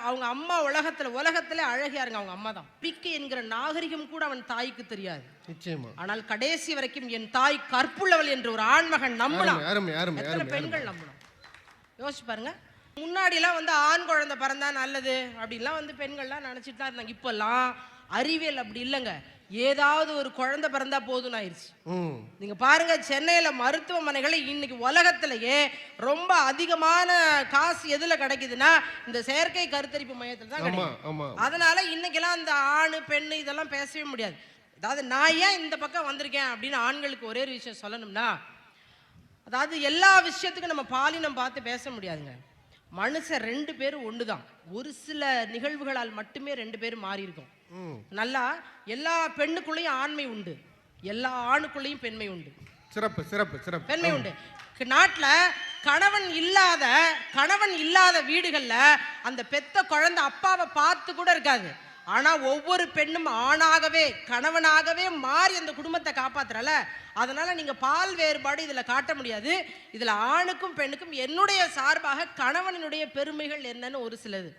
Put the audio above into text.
அவங்க அம்மா உலகத்துல அழகியாருங்க அவங்க அம்மா தான். பிக்கு என்கிற நாகரிகம் கூட அவன் தாய்க்கு தெரியாது. நிச்சயமா. ஆனால் கடைசி வரைக்கும் என் தாய் கற்புள்ளவள் என்று ஒரு ஆண்மகன் நம்பினான். எத்தனை பெண்கள் நம்பணும் யோசிச்சு பாருங்க. முன்னாடிலாம் ஆண் குழந்தை பிறந்தா நல்லது அப்படின்லாம் பெண்கள்லாம் நினைச்சிட்டு தான் இருந்தாங்க. இப்பெல்லாம் அறிவியல் அப்படி இல்லைங்க. ஏதாவது ஒரு குழந்தை பிறந்தா போதும் ஆயிடுச்சு. நீங்க பாருங்க, சென்னையில மருத்துவமனைகள் இன்னைக்கு உலகத்திலேயே ரொம்ப அதிகமான காசு எதுல கிடைக்குதுன்னா இந்த செயற்கை கருத்தரிப்பு மையத்தில் தான் கிடைக்கும். அதனால இன்னைக்கெல்லாம் அந்த ஆணு பெண்ணு இதெல்லாம் பேசவே முடியாது. அதாவது நான் ஏன் இந்த பக்கம் வந்திருக்கேன் அப்படின்னு ஆண்களுக்கு ஒரே ஒரு விஷயம் சொல்லணும்னா, அதாவது எல்லா விஷயத்துக்கும் நம்ம பாலினம் பார்த்து பேச முடியாதுங்க. மனுஷன் 2 பேரும் ஒண்ணுதான். ஒரு சில நிகழ்வுகளால் மட்டுமே 2 பேரும் மாறி இருக்கும். நல்லா எல்லா பெண்ணுக்குள்ளேயும் ஆண்மை உண்டு, எல்லா ஆணுக்குள்ளேயும் பெண்மை உண்டு. சிறப்பு சிறப்பு சிறப்பு. பெண்மை உண்டு. நாட்டுல கணவன் இல்லாத வீடுகள்ல அந்த பெத்த குழந்தை அப்பாவை பார்த்து கூட இருக்காது. ஆனா ஒவ்வொரு பெண்ணும் ஆணாகவே கணவனாகவே மாறி அந்த குடும்பத்தை காப்பாத்துறல. அதனால நீங்க பால் வேறுபாடு இதுல காட்ட முடியாது. இதுல ஆணுக்கும் பெண்ணுக்கும் என்னுடைய சார்பாக கணவனுடைய பெருமைகள் என்னன்னு ஒரு சிலது.